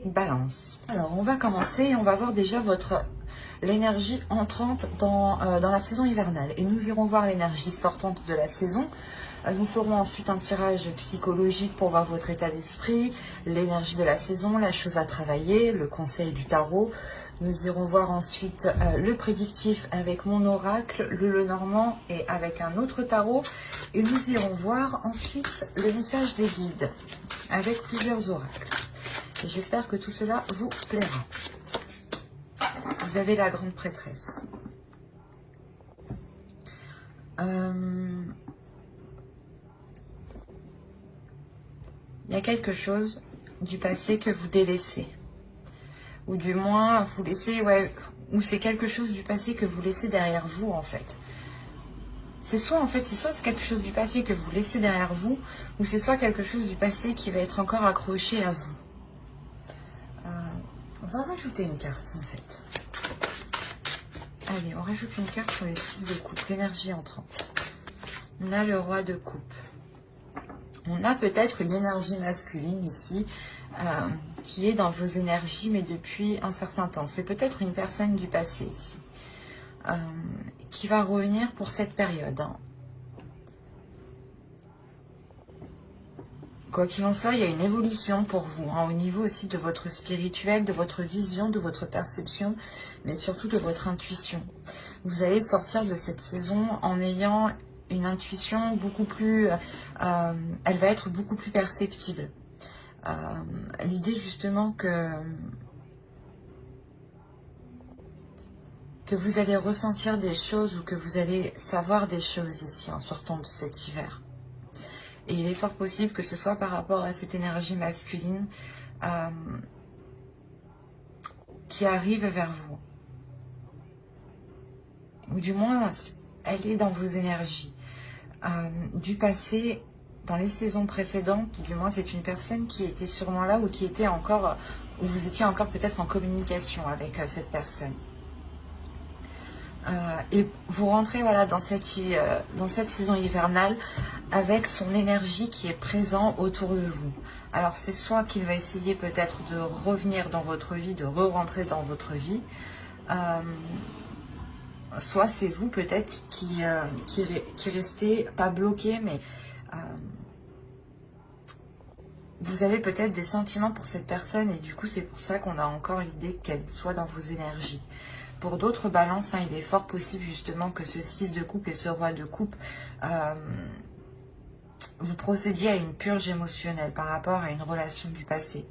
Balance. Alors, on va commencer et on va voir déjà l'énergie entrante dans la saison hivernale. Et nous irons voir l'énergie sortante de la saison. Nous ferons ensuite un tirage psychologique pour voir votre état d'esprit, l'énergie de la saison, la chose à travailler, le conseil du tarot. Nous irons voir ensuite le prédictif avec mon oracle, le Lenormand et avec un autre tarot. Et nous irons voir ensuite le message des guides avec plusieurs oracles. J'espère que tout cela vous plaira. Vous avez la grande prêtresse. Il y a quelque chose du passé que vous délaissez. Ou du moins, vous laissez, ou c'est quelque chose du passé que vous laissez derrière vous, en fait. C'est soit quelque chose du passé que vous laissez derrière vous, ou c'est soit quelque chose du passé qui va être encore accroché à vous. On va rajouter une carte en fait. Allez, on rajoute une carte sur les 6 de coupe, l'énergie entrante. On a le roi de coupe. On a peut-être une énergie masculine ici qui est dans vos énergies mais depuis un certain temps. C'est peut-être une personne du passé ici qui va revenir pour cette période. Quoi qu'il en soit, il y a une évolution pour vous, au niveau aussi de votre spirituel, de votre vision, de votre perception, mais surtout de votre intuition. Vous allez sortir de cette saison en ayant une intuition beaucoup plus... elle va être beaucoup plus perceptible. L'idée justement que vous allez ressentir des choses ou que vous allez savoir des choses ici en sortant de cet hiver. Et il est fort possible que ce soit par rapport à cette énergie masculine qui arrive vers vous. Ou du moins, elle est dans vos énergies. Du passé, dans les saisons précédentes, du moins c'est une personne qui était sûrement là ou qui était encore, ou vous étiez encore peut-être en communication avec cette personne. Et vous rentrez dans cette saison hivernale avec son énergie qui est présente autour de vous. Alors c'est soit qu'il va essayer peut-être de revenir dans votre vie, de re-rentrer dans votre vie, soit c'est vous peut-être qui restez pas bloqué, mais vous avez peut-être des sentiments pour cette personne et du coup c'est pour ça qu'on a encore l'idée qu'elle soit dans vos énergies. Pour d'autres balances, il est fort possible justement que ce 6 de coupe et ce roi de coupe, vous procédiez à une purge émotionnelle par rapport à une relation du passé.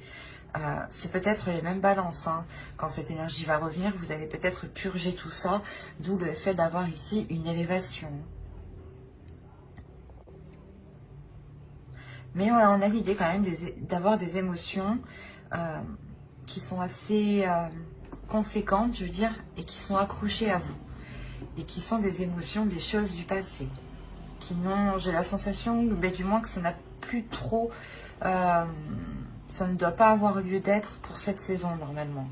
C'est peut-être les mêmes balances. Quand cette énergie va revenir, vous allez peut-être purger tout ça, d'où le fait d'avoir ici une élévation. Mais on a l'idée quand même d'avoir des émotions qui sont assez... conséquentes, je veux dire, et qui sont accrochées à vous, et qui sont des émotions, des choses du passé, qui n'ont, j'ai la sensation, mais du moins que ça n'a plus trop, ça ne doit pas avoir lieu d'être pour cette saison normalement.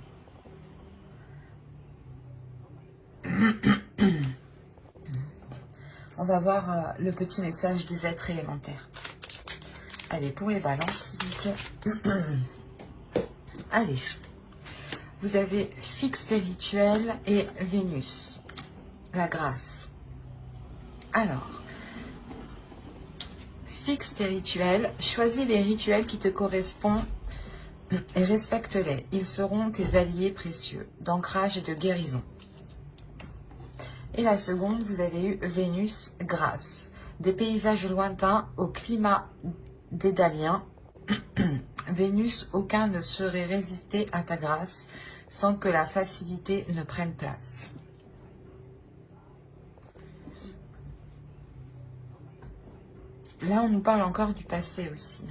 On va voir le petit message des êtres élémentaires. Allez, pour les balances, s'il vous plaît. Allez. Vous avez fixe des rituels et Vénus, la grâce. Alors, fixe tes rituels, choisis les rituels qui te correspondent et respecte-les. Ils seront tes alliés précieux d'ancrage et de guérison. Et la seconde, vous avez eu Vénus, grâce. Des paysages lointains au climat dédalien. Vénus, aucun ne saurait résister à ta grâce sans que la facilité ne prenne place. Là, on nous parle encore du passé aussi.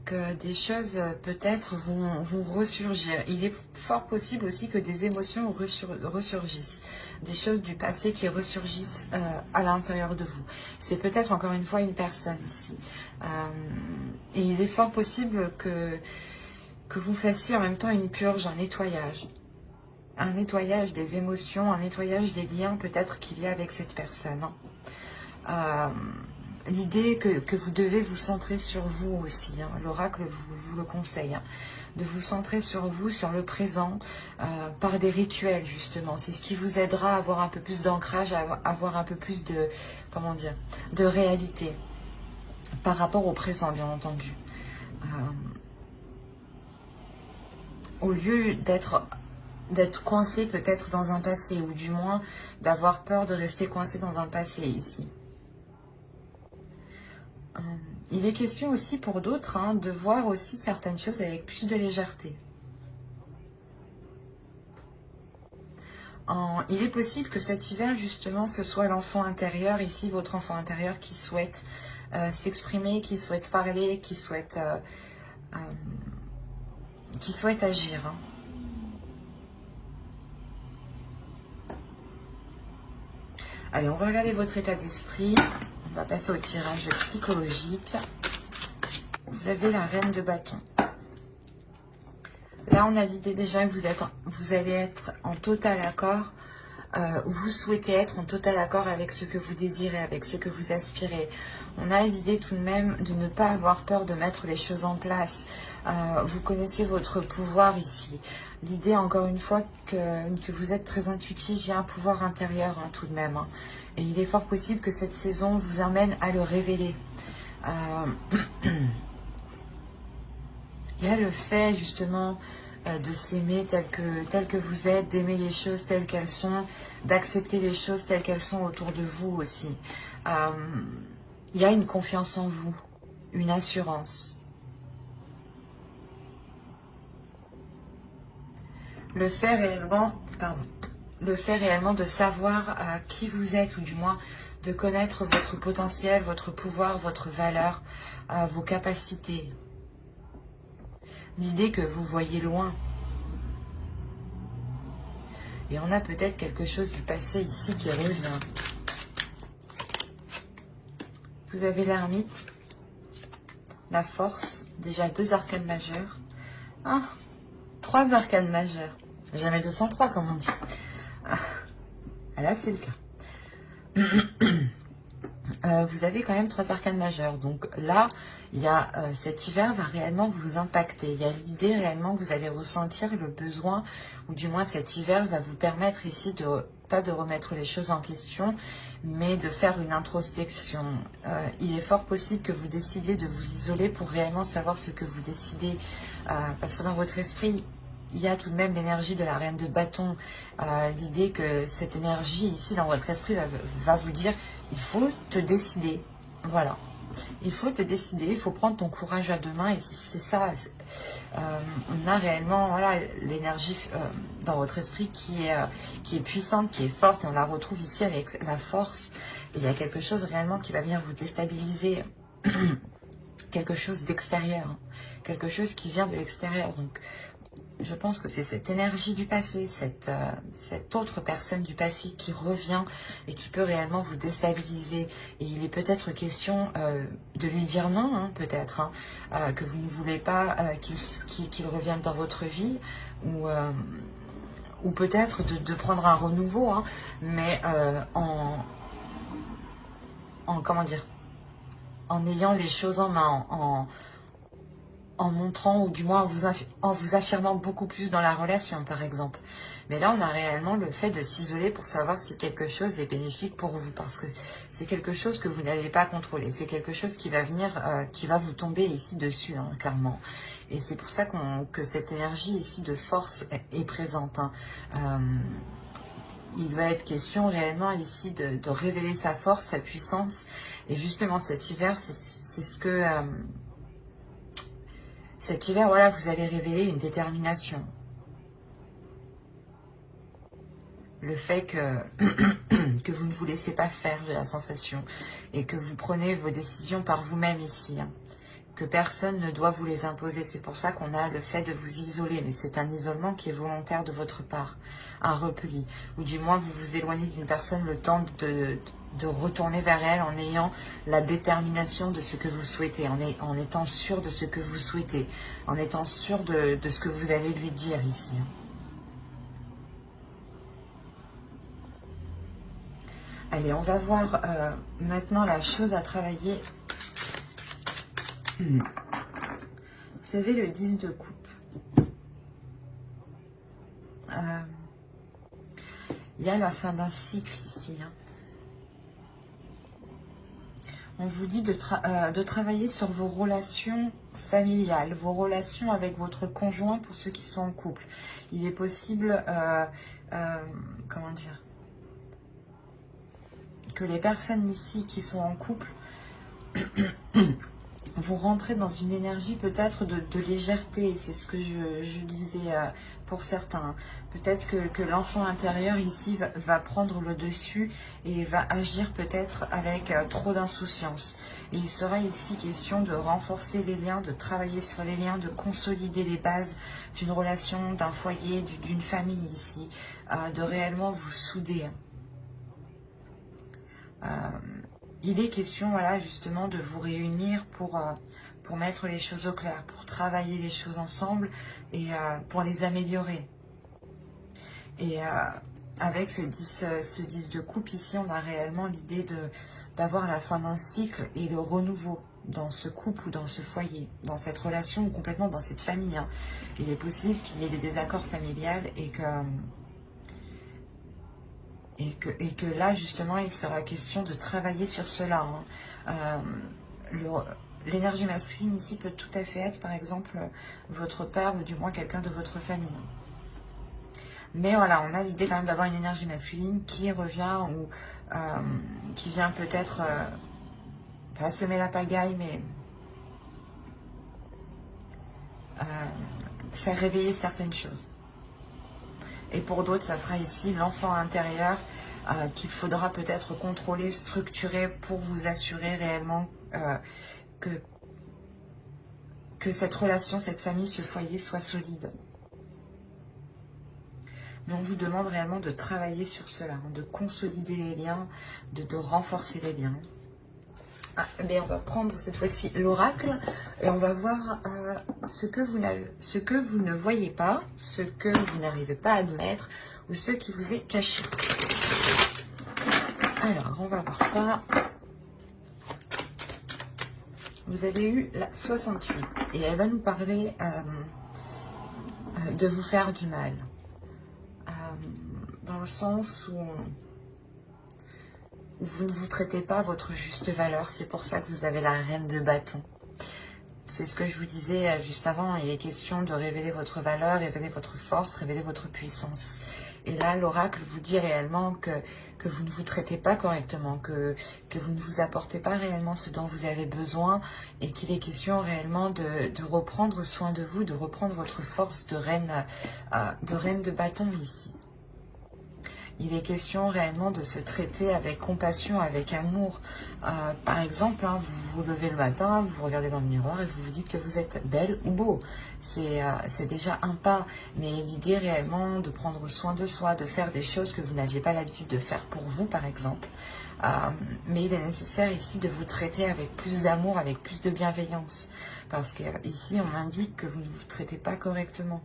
Que des choses peut-être vont ressurgir. Il est fort possible aussi que des émotions ressurgissent. Des choses du passé qui ressurgissent à l'intérieur de vous. C'est peut-être encore une fois une personne ici. Et il est fort possible que vous fassiez en même temps une purge, un nettoyage. Un nettoyage des émotions, un nettoyage des liens peut-être qu'il y a avec cette personne. l'idée que vous devez vous centrer sur vous aussi. Hein. L'oracle vous le conseille. Hein, de vous centrer sur vous, sur le présent, par des rituels justement. C'est ce qui vous aidera à avoir un peu plus d'ancrage, à avoir un peu plus de, comment dire, de réalité par rapport au présent, bien entendu. Au lieu d'être coincé peut-être dans un passé, ou du moins d'avoir peur de rester coincé dans un passé ici. Il est question aussi pour d'autres hein, de voir aussi certaines choses avec plus de légèreté. Il est possible que cet hiver, justement, ce soit l'enfant intérieur, ici, votre enfant intérieur qui souhaite s'exprimer, qui souhaite parler, qui souhaite agir. Hein. Allez, on va regarder votre état d'esprit. On va passer au tirage psychologique. Vous avez la reine de bâton. Là, on a l'idée déjà que vous allez être en total accord, vous souhaitez être en total accord avec ce que vous désirez, avec ce que vous aspirez. On a l'idée tout de même de ne pas avoir peur de mettre les choses en place. Vous connaissez votre pouvoir ici. L'idée, encore une fois, que vous êtes très intuitif, il y a un pouvoir intérieur hein, tout de même. Hein. Et il est fort possible que cette saison vous amène à le révéler. Il y a le fait justement de s'aimer tel que vous êtes, d'aimer les choses telles qu'elles sont, d'accepter les choses telles qu'elles sont autour de vous aussi. Il y a une confiance en vous, une assurance. Le fait réellement de savoir qui vous êtes, ou du moins de connaître votre potentiel, votre pouvoir, votre valeur, vos capacités. L'idée que vous voyez loin. Et on a peut-être quelque chose du passé ici qui revient. Vous avez l'ermite, la force, déjà 2 arcanes majeures. 3 arcanes majeures. Jamais 203 comme on dit. Là c'est le cas. Vous avez quand même 3 arcanes majeures. Donc là, il y a cet hiver va réellement vous impacter. Il y a l'idée réellement que vous allez ressentir le besoin, ou du moins cet hiver va vous permettre ici pas de remettre les choses en question, mais de faire une introspection. Il est fort possible que vous décidiez de vous isoler pour réellement savoir ce que vous décidez. Parce que dans votre esprit, il y a tout de même l'énergie de la reine de bâton. L'idée que cette énergie ici dans votre esprit va vous dire, il faut te décider. Voilà. Il faut te décider, il faut prendre ton courage à 2 mains. Et c'est ça. On a réellement voilà, l'énergie dans votre esprit qui est puissante, qui est forte. Et on la retrouve ici avec la force. Et il y a quelque chose réellement qui va venir vous déstabiliser. Quelque chose d'extérieur. Quelque chose qui vient de l'extérieur. Donc, je pense que c'est cette énergie du passé, cette autre personne du passé qui revient et qui peut réellement vous déstabiliser. Et il est peut-être question de lui dire non, hein, peut-être, hein, que vous ne voulez pas qu'il revienne dans votre vie, ou peut-être de prendre un renouveau, hein, mais comment dire, en ayant les choses en main, en montrant, ou du moins en vous affirmant beaucoup plus dans la relation, par exemple. Mais là, on a réellement le fait de s'isoler pour savoir si quelque chose est bénéfique pour vous, parce que c'est quelque chose que vous n'allez pas contrôler. C'est quelque chose qui va venir, qui va vous tomber ici dessus, hein, clairement. Et c'est pour ça que cette énergie ici de force est présente. Hein. Il va être question réellement ici de révéler sa force, sa puissance. Et justement, cet hiver, c'est ce que... cet hiver, voilà, vous allez révéler une détermination. Le fait que vous ne vous laissez pas faire, j'ai la sensation. Et que vous prenez vos décisions par vous-même ici. Hein. Que personne ne doit vous les imposer. C'est pour ça qu'on a le fait de vous isoler. Mais c'est un isolement qui est volontaire de votre part. Un repli. Ou du moins, vous vous éloignez d'une personne le temps de retourner vers elle en ayant la détermination de ce que vous souhaitez, en étant sûr de ce que vous souhaitez, en étant sûr de ce que vous allez lui dire ici. Allez, on va voir maintenant la chose à travailler. Vous savez, le 10 de coupe. Il y a la fin d'un cycle ici. Hein. On vous dit de travailler sur vos relations familiales, vos relations avec votre conjoint pour ceux qui sont en couple. Il est possible, comment dire, que les personnes ici qui sont en couple vont rentrer dans une énergie peut-être de légèreté. C'est ce que je disais pour certains. Peut-être que l'enfant intérieur ici va prendre le dessus et va agir peut-être avec trop d'insouciance. Et il sera ici question de renforcer les liens, de travailler sur les liens, de consolider les bases d'une relation, d'un foyer, d'une famille ici, de réellement vous souder. Il est question, voilà, justement, de vous réunir pour mettre les choses au clair, pour travailler les choses ensemble et pour les améliorer. Et avec ce 10 de coupe ici, on a réellement l'idée d'avoir la fin d'un cycle et le renouveau dans ce couple ou dans ce foyer, dans cette relation ou complètement dans cette famille. Hein. Il est possible qu'il y ait des désaccords familiales et que là, justement, il sera question de travailler sur cela. Hein. L'énergie masculine ici peut tout à fait être, par exemple, votre père ou du moins quelqu'un de votre famille. Mais voilà, on a l'idée quand même d'avoir une énergie masculine qui revient ou qui vient peut-être pas semer la pagaille, mais faire réveiller certaines choses. Et pour d'autres, ça sera ici l'enfant intérieur qu'il faudra peut-être contrôler, structurer pour vous assurer réellement que cette relation, cette famille, ce foyer soit solide. Mais on vous demande réellement de travailler sur cela, hein, de consolider les liens, de renforcer les liens. Mais on va prendre cette fois-ci l'oracle et on va voir ce que vous ne voyez pas, ce que vous n'arrivez pas à admettre ou ce qui vous est caché. Alors, on va voir ça. Vous avez eu la 68 et elle va nous parler de vous faire du mal. Dans le sens où vous ne vous traitez pas à votre juste valeur. C'est pour ça que vous avez la reine de bâton. C'est ce que je vous disais juste avant. Il est question de révéler votre valeur, révéler votre force, révéler votre puissance. Et là, l'oracle vous dit réellement que vous ne vous traitez pas correctement, que vous ne vous apportez pas réellement ce dont vous avez besoin et qu'il est question réellement de reprendre soin de vous, de reprendre votre force de reine de bâton ici. Il est question réellement de se traiter avec compassion, avec amour. Par exemple, hein, vous vous levez le matin, vous vous regardez dans le miroir et vous vous dites que vous êtes belle ou beau. C'est déjà un pas. Mais l'idée réellement de prendre soin de soi, de faire des choses que vous n'aviez pas l'habitude de faire pour vous, par exemple. Mais il est nécessaire ici de vous traiter avec plus d'amour, avec plus de bienveillance. Parce que ici, on m'indique que vous ne vous traitez pas correctement.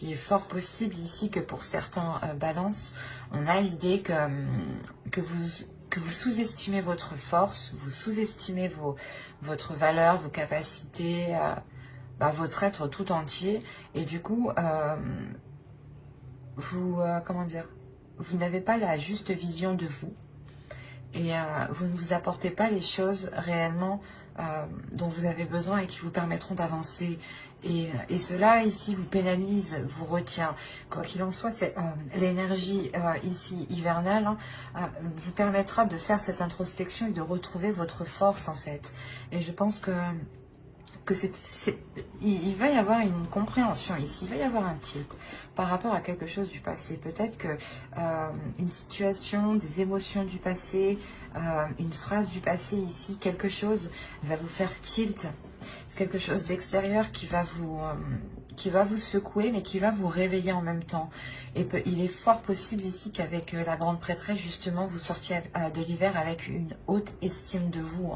Il est fort possible ici que pour certains balances, on a l'idée que vous sous-estimez votre force, vous sous-estimez votre valeur, vos capacités, votre être tout entier. Et du coup, comment dire, vous n'avez pas la juste vision de vous. Et vous ne vous apportez pas les choses réellement dont vous avez besoin et qui vous permettront d'avancer. Et cela ici vous pénalise, vous retient. Quoi qu'il en soit, l'énergie ici hivernale vous permettra de faire cette introspection et de retrouver votre force en fait. Et je pense que il va y avoir une compréhension ici, il va y avoir un tilt par rapport à quelque chose du passé. Peut-être que une situation, des émotions du passé, une phrase du passé ici, quelque chose va vous faire tilt. C'est quelque chose d'extérieur qui va vous secouer, mais qui va vous réveiller en même temps. Et il est fort possible ici qu'avec la grande prêtresse, justement, vous sortiez de l'hiver avec une haute estime de vous.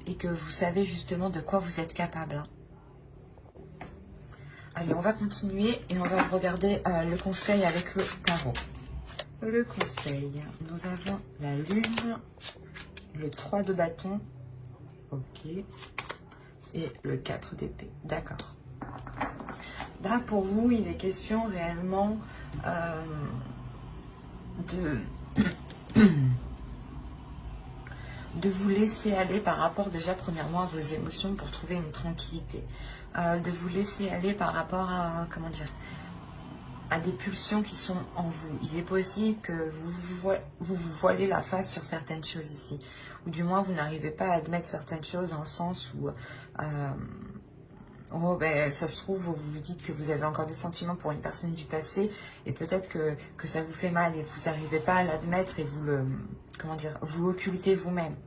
Et que vous savez justement de quoi vous êtes capable. Allez, on va continuer et on va regarder le conseil avec le tarot. Le conseil, nous avons la lune, le 3 de bâton, ok, et le 4 d'épée, d'accord. Là, pour vous, il est question réellement de vous laisser aller par rapport déjà premièrement à vos émotions pour trouver une tranquillité. De vous laisser aller par rapport à, comment dire, à des pulsions qui sont en vous. Il est possible que vous voilez la face sur certaines choses ici. Ou du moins, vous n'arrivez pas à admettre certaines choses dans le sens où... oh, ben, ça se trouve, vous vous dites que vous avez encore des sentiments pour une personne du passé et peut-être que ça vous fait mal et vous n'arrivez pas à l'admettre et vous le... Comment dire? Vous occultez vous-même.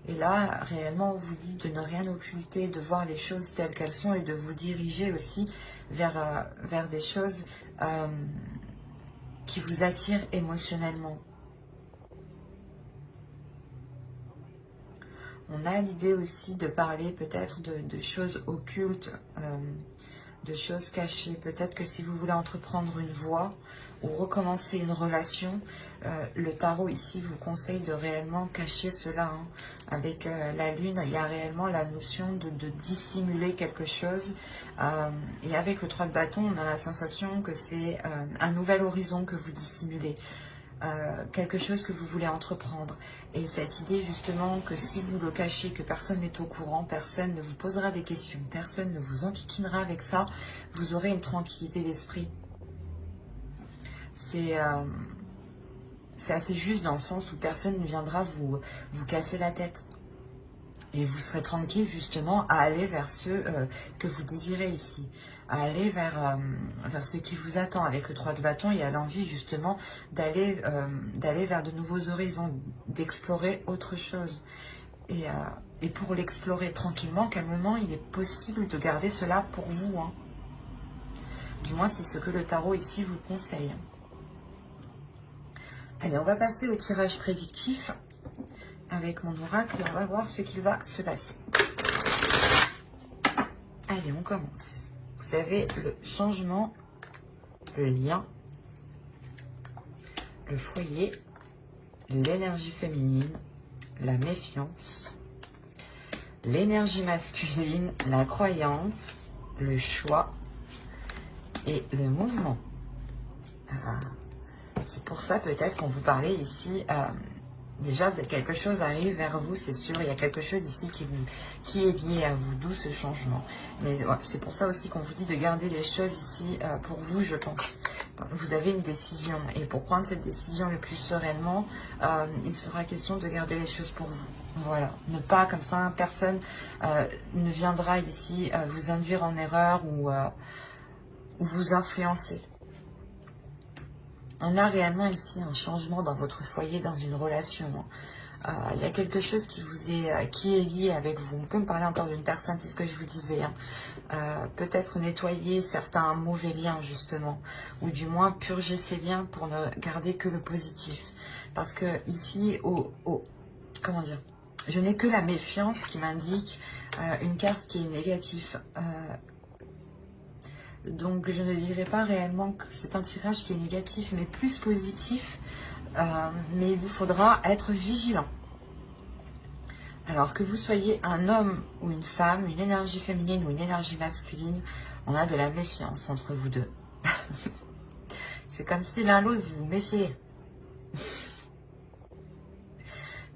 Et là, réellement, on vous dit de ne rien occulter, de voir les choses telles qu'elles sont et de vous diriger aussi vers des choses qui vous attirent émotionnellement. On a l'idée aussi de parler peut-être de choses occultes, de choses cachées. Peut-être que si vous voulez entreprendre une voie ou recommencer une relation, le tarot ici vous conseille de réellement cacher cela. Hein. Avec la lune, il y a réellement la notion de dissimuler quelque chose. Et avec le 3 de bâton, on a la sensation que c'est un nouvel horizon que vous dissimulez. Quelque chose que vous voulez entreprendre. Et cette idée justement que si vous le cachez, que personne n'est au courant, personne ne vous posera des questions, personne ne vous enquiquinera avec ça, vous aurez une tranquillité d'esprit. C'est assez juste dans le sens où personne ne viendra vous casser la tête. Et vous serez tranquille justement à aller vers ce que vous désirez ici. À aller vers ce qui vous attend. Avec le 3 de bâton, il y a l'envie justement d'aller vers de nouveaux horizons, d'explorer autre chose. Et pour l'explorer tranquillement, calmement, il est possible de garder cela pour vous. Hein. Du moins, c'est ce que le tarot ici vous conseille. Allez, on va passer au tirage prédictif avec mon oracle et on va voir ce qu'il va se passer. Allez, on commence. Vous avez le changement, le lien, le foyer, l'énergie féminine, la méfiance, l'énergie masculine, la croyance, le choix et le mouvement. C'est pour ça peut-être qu'on vous parlait ici, déjà quelque chose arrive vers vous, c'est sûr, il y a quelque chose ici qui est lié à vous, d'où ce changement. Mais ouais, c'est pour ça aussi qu'on vous dit de garder les choses ici pour vous, je pense. Vous avez une décision et pour prendre cette décision le plus sereinement, il sera question de garder les choses pour vous. Voilà, ne pas comme ça, personne ne viendra ici vous induire en erreur ou vous influencer. On a réellement ici un changement dans votre foyer, dans une relation. Il y a quelque chose qui est lié avec vous. On peut me parler encore d'une personne, c'est ce que je vous disais. Hein. Peut-être nettoyer certains mauvais liens, justement. Ou du moins purger ces liens pour ne garder que le positif. Parce que ici, comment dire, je n'ai que la méfiance qui m'indique une carte qui est négative. Donc je ne dirais pas réellement que c'est un tirage qui est négatif, mais plus positif. Mais il vous faudra être vigilant. Alors que vous soyez un homme ou une femme, une énergie féminine ou une énergie masculine, on a de la méfiance entre vous deux. C'est comme si l'un l'autre vous vous méfiez.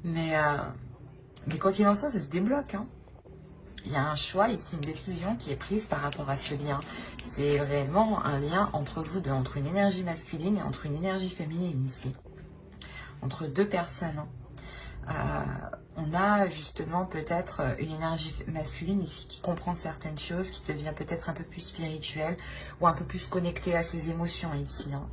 Mais quoi qu'il en soit, ça se débloque. Hein. Il y a un choix ici, une décision qui est prise par rapport à ce lien. C'est réellement un lien entre vous deux, entre une énergie masculine et entre une énergie féminine ici. Entre deux personnes. On a justement peut-être une énergie masculine ici qui comprend certaines choses, qui devient peut-être un peu plus spirituelle ou un peu plus connectée à ses émotions ici. Hein.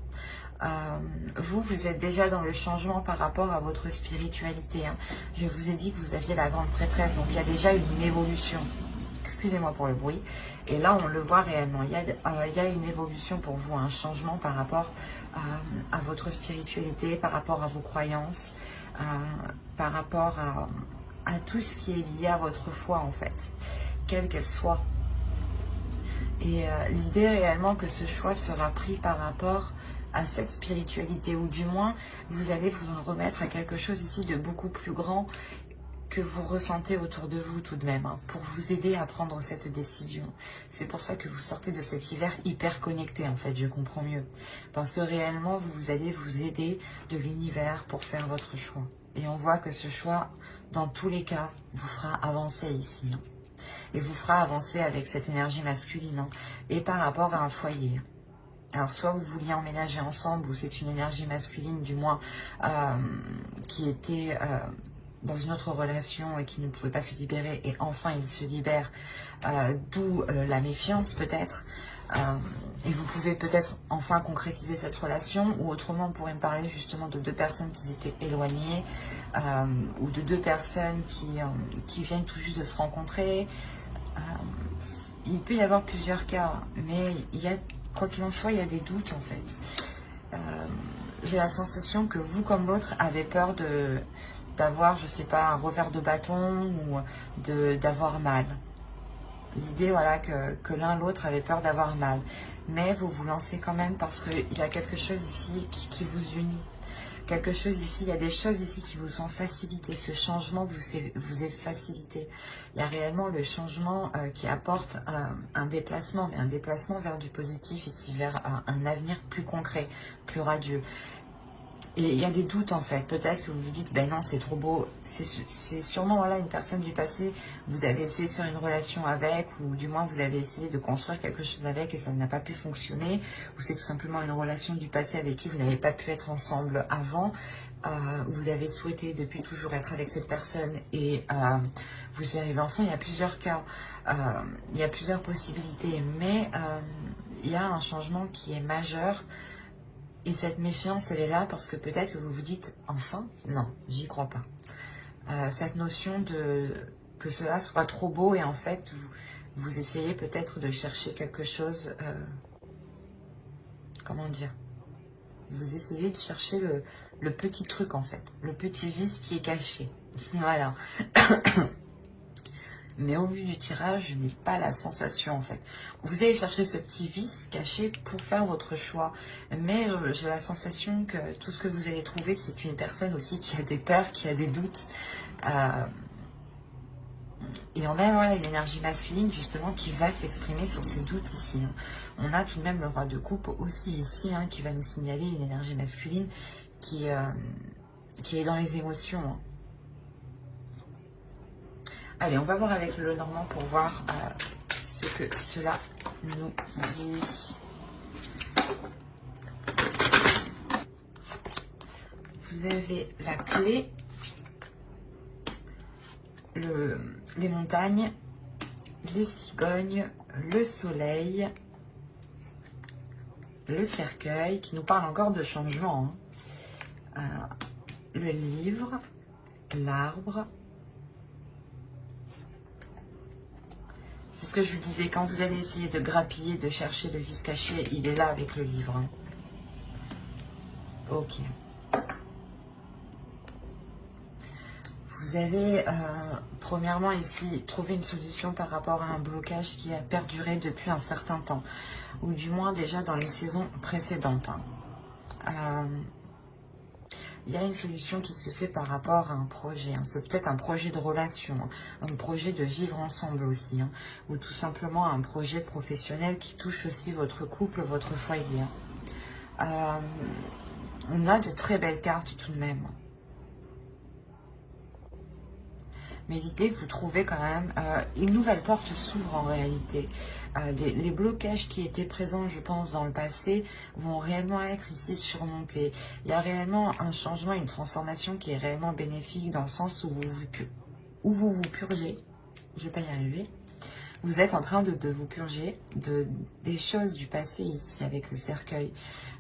Vous êtes déjà dans le changement par rapport à votre spiritualité. Hein. Je vous ai dit que vous aviez la grande prêtresse, donc il y a déjà une évolution. Excusez-moi pour le bruit. Et là, on le voit réellement. Il y a une évolution pour vous, un changement par rapport à votre spiritualité, par rapport à vos croyances, par rapport à tout ce qui est lié à votre foi, en fait, quelle qu'elle soit. Et l'idée réellement que ce choix sera pris par rapport à cette spiritualité, ou du moins vous allez vous en remettre à quelque chose ici de beaucoup plus grand que vous ressentez autour de vous tout de même, hein, pour vous aider à prendre cette décision. C'est pour ça que vous sortez de cet hiver hyper connecté, en fait, je comprends mieux. Parce que réellement, vous allez vous aider de l'univers pour faire votre choix. Et on voit que ce choix, dans tous les cas, vous fera avancer ici. Hein, et vous fera avancer avec cette énergie masculine, hein, et par rapport à un foyer. Alors, soit vous vouliez emménager ensemble, ou c'est une énergie masculine, du moins, qui était dans une autre relation et qui ne pouvait pas se libérer, et enfin il se libère, d'où la méfiance peut-être. Et vous pouvez peut-être enfin concrétiser cette relation, ou autrement on pourrait me parler justement de deux personnes qui étaient éloignées, ou de deux personnes qui viennent tout juste de se rencontrer. Il peut y avoir plusieurs cas, mais il y a, quoi qu'il en soit, il y a des doutes en fait. J'ai la sensation que vous comme l'autre avez peur d'avoir, je sais pas, un revers de bâton, ou d'avoir mal. L'idée, voilà, que l'un l'autre avait peur d'avoir mal. Mais vous vous lancez quand même parce qu'il y a quelque chose ici qui vous unit. Quelque chose ici, il y a des choses ici qui vous sont facilitées. Ce changement vous est facilité. Il y a réellement le changement qui apporte un déplacement, mais un déplacement vers du positif ici, vers un avenir plus concret, plus radieux. Et il y a des doutes en fait, peut-être que vous vous dites, ben non c'est trop beau, c'est sûrement voilà, une personne du passé, vous avez essayé de faire une relation avec, ou du moins vous avez essayé de construire quelque chose avec et ça n'a pas pu fonctionner, ou c'est tout simplement une relation du passé avec qui vous n'avez pas pu être ensemble avant, vous avez souhaité depuis toujours être avec cette personne et vous y arrivez enfin. Il y a plusieurs cas, il y a plusieurs possibilités, mais il y a un changement qui est majeur. Et cette méfiance, elle est là parce que peut-être que vous vous dites, enfin, non, j'y crois pas. Cette notion que cela soit trop beau, et en fait, vous essayez peut-être de chercher quelque chose, comment dire, vous essayez de chercher le petit truc en fait, le petit vice qui est caché. Voilà. Mais au vu du tirage, je n'ai pas la sensation en fait. Vous allez chercher ce petit vice caché pour faire votre choix. Mais j'ai la sensation que tout ce que vous allez trouver, c'est une personne aussi qui a des peurs, qui a des doutes. Et on a voilà, une énergie masculine justement qui va s'exprimer sur ces doutes ici. Hein. On a tout de même le roi de coupe aussi ici, hein, qui va nous signaler une énergie masculine qui est dans les émotions. Hein. Allez, on va voir avec le Normand pour voir ce que cela nous dit. Vous avez la clé, les montagnes, les cigognes, le soleil, le cercueil, qui nous parle encore de changement. Hein. Le livre, l'arbre. C'est ce que je vous disais, quand vous allez essayer de grappiller, de chercher le vice caché, il est là avec le livre. Hein. Ok. Vous allez, premièrement ici, trouver une solution par rapport à un blocage qui a perduré depuis un certain temps. Ou du moins déjà dans les saisons précédentes. Hein. Il y a une solution qui se fait par rapport à un projet. Hein. C'est peut-être un projet de relation, hein. Un projet de vivre ensemble aussi. Hein. Ou tout simplement un projet professionnel qui touche aussi votre couple, votre foyer. Hein. On a de très belles cartes tout de même. Mais l'idée que vous trouvez quand même, une nouvelle porte s'ouvre en réalité. Les blocages qui étaient présents, je pense, dans le passé, vont réellement être ici surmontés. Il y a réellement un changement, une transformation qui est réellement bénéfique dans le sens où vous vous purgez. Je ne vais pas y arriver. Vous êtes en train de vous purger des choses du passé ici avec le cercueil.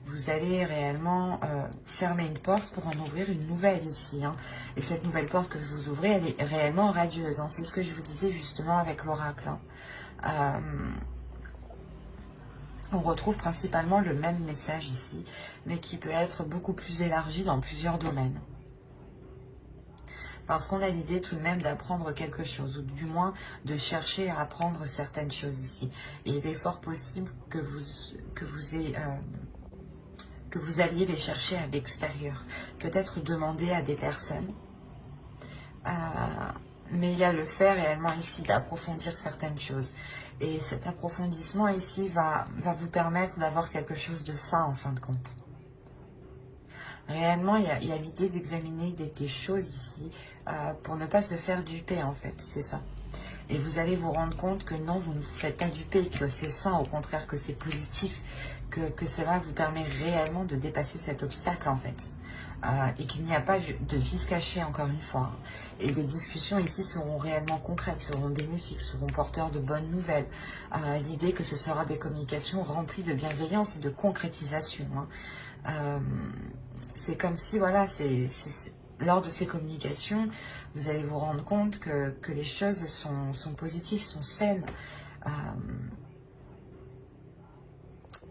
Vous allez réellement fermer une porte pour en ouvrir une nouvelle ici. Hein. Et cette nouvelle porte que vous ouvrez, elle est réellement radieuse. Hein. C'est ce que je vous disais justement avec l'oracle. Hein. On retrouve principalement le même message ici, mais qui peut être beaucoup plus élargi dans plusieurs domaines. Parce qu'on a l'idée tout de même d'apprendre quelque chose, ou du moins de chercher à apprendre certaines choses ici. Et il est fort possible que vous alliez les chercher à l'extérieur. Peut-être demander à des personnes. Mais il y a le fait réellement ici d'approfondir certaines choses. Et cet approfondissement ici va vous permettre d'avoir quelque chose de sain en fin de compte. Réellement, il y a l'idée d'examiner des choses ici pour ne pas se faire duper en fait, c'est ça. Et vous allez vous rendre compte que non, vous ne vous faites pas duper, que c'est sain, au contraire que c'est positif, que cela vous permet réellement de dépasser cet obstacle en fait. Et qu'il n'y a pas de vice caché encore une fois. Et les discussions ici seront réellement concrètes, seront bénéfiques, seront porteurs de bonnes nouvelles. L'idée que ce sera des communications remplies de bienveillance et de concrétisation. C'est comme si, voilà, lors de ces communications, vous allez vous rendre compte que les choses sont positives, sont saines.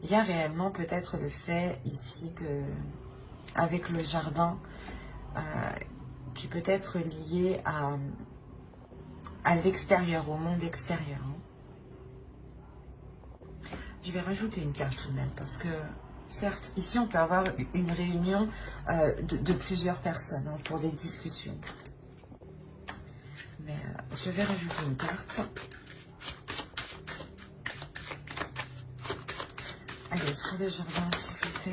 Il y a réellement peut-être le fait ici avec le jardin qui peut être lié à l'extérieur, au monde extérieur. Je vais rajouter une carte tout de même parce que certes, ici on peut avoir une réunion de plusieurs personnes pour des discussions. Mais je vais rajouter une carte. Allez, sur le jardin, s'il vous plaît.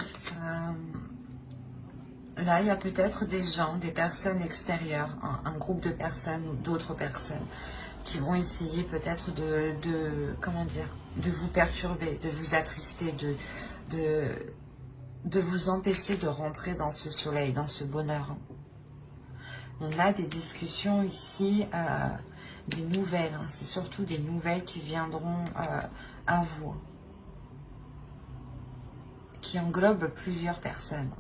Là, il y a peut-être des gens, des personnes extérieures, un groupe de personnes ou d'autres personnes qui vont essayer peut-être comment dire, de vous perturber, de vous attrister, de vous empêcher de rentrer dans ce soleil, dans ce bonheur. On a des discussions ici, des nouvelles, c'est surtout des nouvelles qui viendront à vous, qui englobent plusieurs personnes.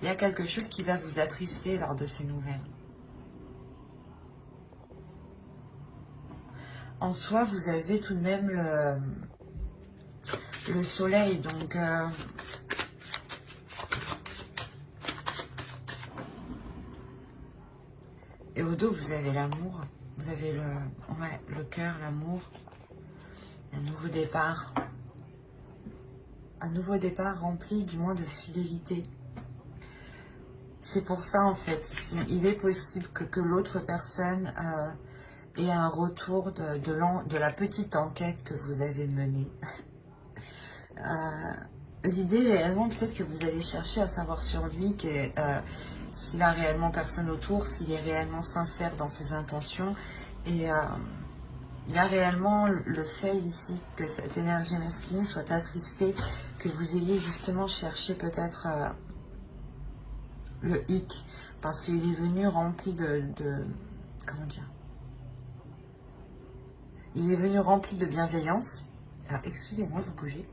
Il y a quelque chose qui va vous attrister lors de ces nouvelles. En soi, vous avez tout de même le soleil, donc et au dos, vous avez l'amour, vous avez le cœur, l'amour, un nouveau départ rempli du moins de fidélité. C'est pour ça, en fait, il est possible que l'autre personne ait un retour de la petite enquête que vous avez menée. L'idée, réellement, peut-être que vous allez chercher à savoir sur lui s'il a réellement personne autour, s'il est réellement sincère dans ses intentions. Et il y a réellement le fait ici que cette énergie masculine soit attristée, que vous ayez justement cherché peut-être... le hic, parce qu'il est venu rempli comment dire, il est venu rempli de bienveillance. Alors excusez-moi, vous bougez.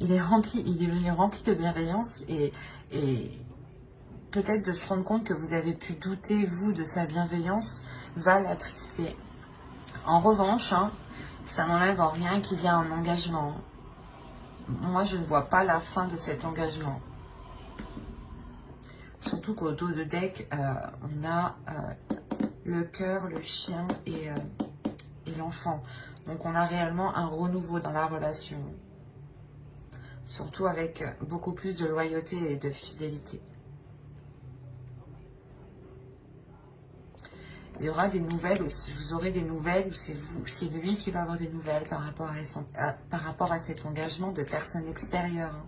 Il est venu rempli de bienveillance et peut-être de se rendre compte que vous avez pu douter, vous, de sa bienveillance, va l'attrister. En revanche, ça n'enlève en rien qu'il y a un engagement. Moi, je ne vois pas la fin de cet engagement. Surtout qu'au dos de deck, on a le cœur, le chien et l'enfant. Donc on a réellement un renouveau dans la relation. Surtout avec beaucoup plus de loyauté et de fidélité. Il y aura des nouvelles aussi. Vous aurez des nouvelles ou c'est lui qui va avoir des nouvelles par rapport à cet engagement de personnes extérieures.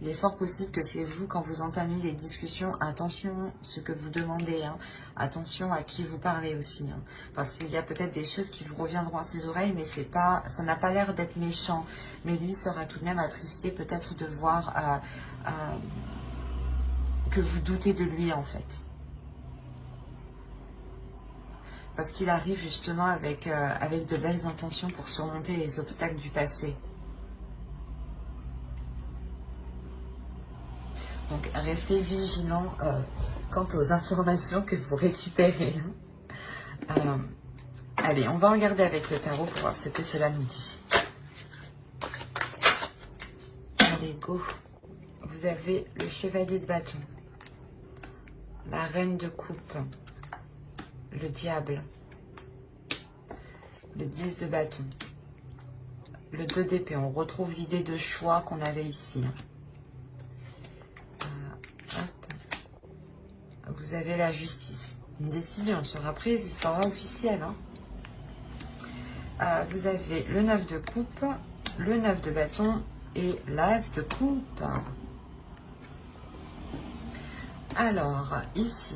Il est fort possible que c'est vous, quand vous entamez les discussions, attention ce que vous demandez, attention à qui vous parlez aussi, parce qu'il y a peut-être des choses qui vous reviendront à ses oreilles, mais ça n'a pas l'air d'être méchant, mais lui sera tout de même attristé peut-être de voir que vous doutez de lui en fait. Parce qu'il arrive justement avec de belles intentions pour surmonter les obstacles du passé. Donc, restez vigilants quant aux informations que vous récupérez. Allez, on va regarder avec le tarot pour voir ce que cela nous dit. Allez, go. Vous avez le chevalier de bâton. la reine de coupe, le diable, le 10 de bâton, le 2 d'épée. On retrouve l'idée de choix qu'on avait ici. Vous avez la justice. Une décision sera prise, il sera officiel. Vous avez le 9 de coupe, le 9 de bâton et l'as de coupe. Alors, ici,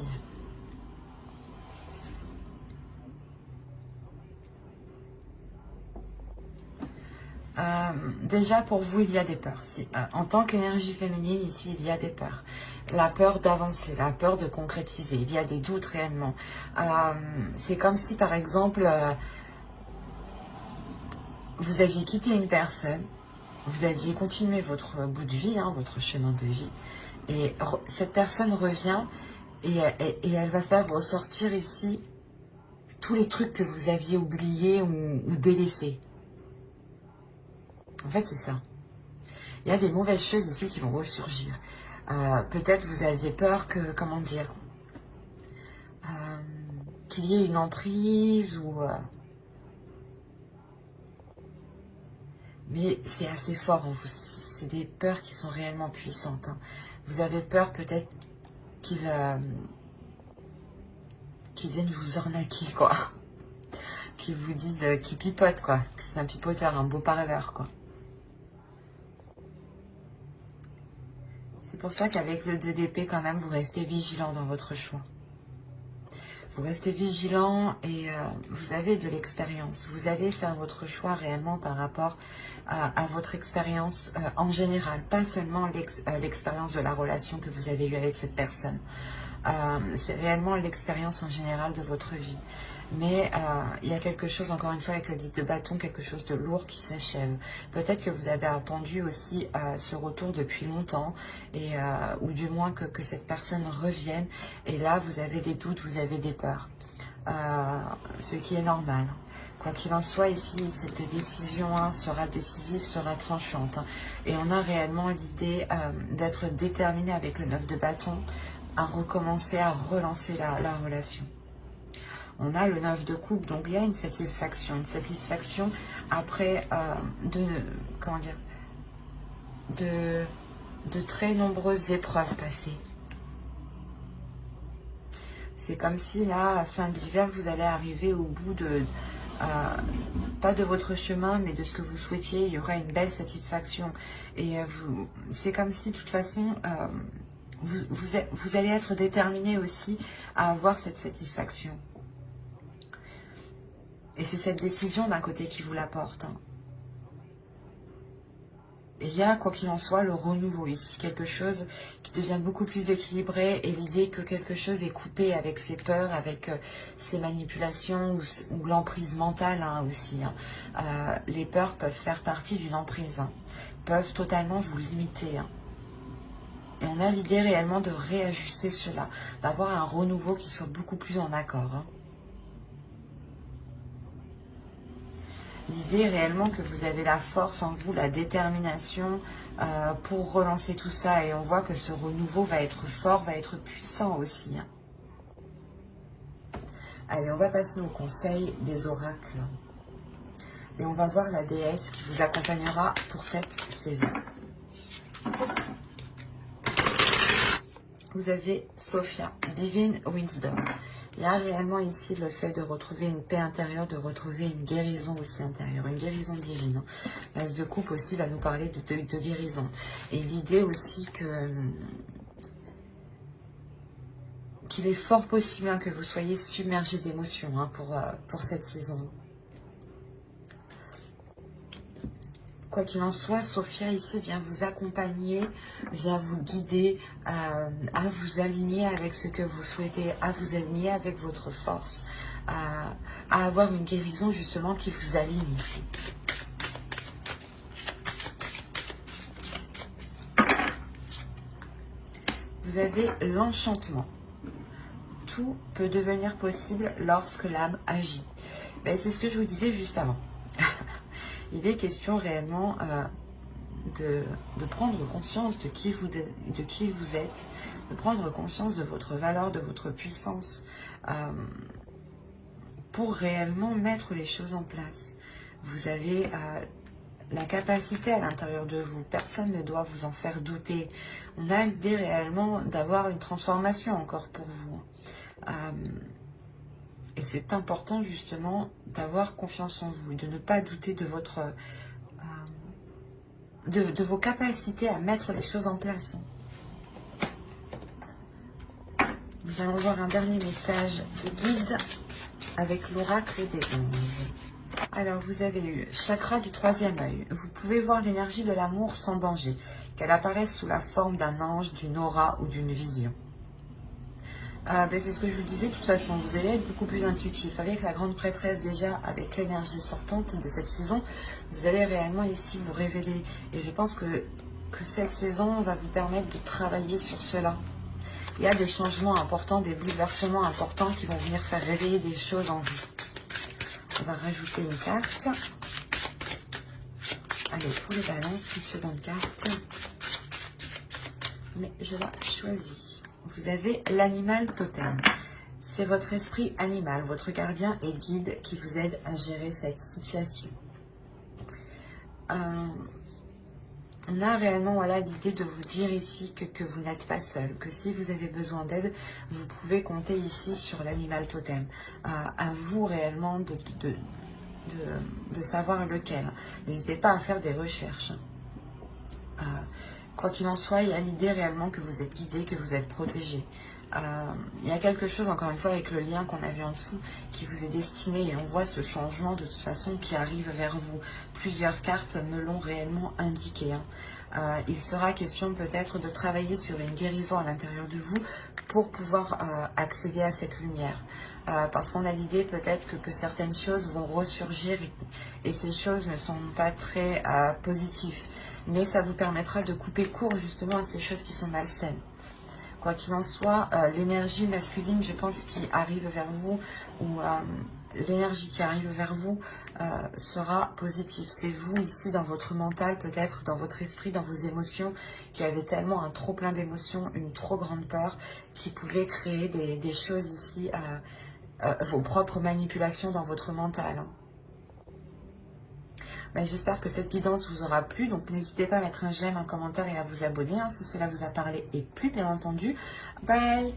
déjà pour vous, il y a des peurs. Si, en tant qu'énergie féminine, ici, il y a des peurs. La peur d'avancer, la peur de concrétiser. Il y a des doutes réellement. C'est comme si, par exemple, vous aviez quitté une personne, vous aviez continué votre bout de vie, votre chemin de vie, et cette personne revient et elle va faire ressortir ici tous les trucs que vous aviez oubliés ou délaissés. En fait, c'est ça. Il y a des mauvaises choses ici qui vont ressurgir. Peut-être vous avez peur que, comment dire, qu'il y ait une emprise ou... mais c'est assez fort en vous. C'est des peurs qui sont réellement puissantes. Vous avez peur peut-être qu'ils viennent vous arnaquer, quoi. Qu'ils vous disent, qu'ils pipotent, quoi. C'est un pipoteur, un beau parleur, quoi. C'est pour ça qu'avec le 2 d'épée, quand même, vous restez vigilant dans votre choix. Vous restez vigilant et vous avez de l'expérience. Vous allez faire votre choix réellement par rapport à votre expérience en général. Pas seulement l'expérience de la relation que vous avez eue avec cette personne. C'est réellement l'expérience en général de votre vie. Mais il y a quelque chose, encore une fois, avec le 10 de bâton, quelque chose de lourd qui s'achève. Peut-être que vous avez attendu aussi ce retour depuis longtemps, et, ou du moins que cette personne revienne. Et là, vous avez des doutes, vous avez des peurs. Ce qui est normal. Quoi qu'il en soit, ici, cette décision sera décisive, sera tranchante. Et on a réellement l'idée d'être déterminé avec le 9 de bâton à recommencer, à relancer la relation. On a le 9 de coupe, donc il y a une satisfaction après comment dire, de très nombreuses épreuves passées. C'est comme si là, à fin de l'hiver, vous allez arriver au bout de, pas de votre chemin, mais de ce que vous souhaitiez. Il y aura une belle satisfaction. Et c'est comme si, de toute façon, vous allez être déterminé aussi à avoir cette satisfaction. Et c'est cette décision d'un côté qui vous l'apporte. Et il y a, quoi qu'il en soit, le renouveau ici. Quelque chose qui devient beaucoup plus équilibré. Et l'idée que quelque chose est coupé avec ses peurs, avec ses manipulations ou l'emprise mentale aussi. Les peurs peuvent faire partie d'une emprise. Peuvent totalement vous limiter. Et on a l'idée réellement de réajuster cela. D'avoir un renouveau qui soit beaucoup plus en accord. L'idée réellement que vous avez la force en vous, la détermination pour relancer tout ça. Et on voit que ce renouveau va être fort, va être puissant aussi. Allez, on va passer au conseil des oracles. Et on va voir la déesse qui vous accompagnera pour cette saison. Vous avez Sophia, Divine Wisdom. Il y a réellement ici le fait de retrouver une paix intérieure, de retrouver une guérison aussi intérieure, une guérison divine. L'As de coupe aussi va nous parler de guérison. Et l'idée aussi qu'il est fort possible que vous soyez submergé d'émotions pour cette saison. Quoi qu'il en soit, Sophia ici vient vous accompagner, vient vous guider à vous aligner avec ce que vous souhaitez, à vous aligner avec votre force, à avoir une guérison justement qui vous aligne ici. Vous avez l'enchantement. Tout peut devenir possible lorsque l'âme agit. Ben, c'est ce que je vous disais juste avant. Il est question réellement de prendre conscience de qui vous êtes, de prendre conscience de votre valeur, de votre puissance, pour réellement mettre les choses en place. Vous avez la capacité à l'intérieur de vous, personne ne doit vous en faire douter. On a l'idée réellement d'avoir une transformation encore pour vous. Et c'est important justement d'avoir confiance en vous, de ne pas douter de votre... de vos capacités à mettre les choses en place. Nous allons voir un dernier message des guides avec l'oracle des anges. Alors, vous avez eu chakra du troisième œil. Vous pouvez voir l'énergie de l'amour sans danger, qu'elle apparaisse sous la forme d'un ange, d'une aura ou d'une vision. C'est ce que je vous disais, de toute façon, vous allez être beaucoup plus intuitif. Avec la grande prêtresse déjà, avec l'énergie sortante de cette saison, vous allez réellement ici vous révéler. Et je pense que cette saison va vous permettre de travailler sur cela. Il y a des changements importants, des bouleversements importants qui vont venir faire réveiller des choses en vous. On va rajouter une carte. Allez, pour les balances, une seconde carte. Mais je la choisis. Vous avez l'animal totem. C'est votre esprit animal, votre gardien et guide qui vous aide à gérer cette situation. On a réellement l'idée de vous dire ici que vous n'êtes pas seul, que si vous avez besoin d'aide, vous pouvez compter ici sur l'animal totem. À vous réellement de savoir lequel. N'hésitez pas à faire des recherches. Quoi qu'il en soit, il y a l'idée réellement que vous êtes guidé, que vous êtes protégé. Il y a quelque chose, encore une fois, avec le lien qu'on a vu en dessous, qui vous est destiné. Et on voit ce changement, de toute façon, qui arrive vers vous. Plusieurs cartes me l'ont réellement indiqué. Il sera question peut-être de travailler sur une guérison à l'intérieur de vous pour pouvoir accéder à cette lumière. Parce qu'on a l'idée peut-être que certaines choses vont ressurgir et ces choses ne sont pas très positives. Mais ça vous permettra de couper court justement à ces choses qui sont malsaines. Quoi qu'il en soit, l'énergie masculine, je pense, qui arrive vers vous, ou l'énergie qui arrive vers vous sera positive. C'est vous ici dans votre mental, peut-être dans votre esprit, dans vos émotions, qui avez tellement un trop plein d'émotions, une trop grande peur, qui pouvait créer des choses ici, vos propres manipulations dans votre mental. J'espère que cette guidance vous aura plu, donc n'hésitez pas à mettre un j'aime, un commentaire et à vous abonner si cela vous a parlé et plu, bien entendu. Bye!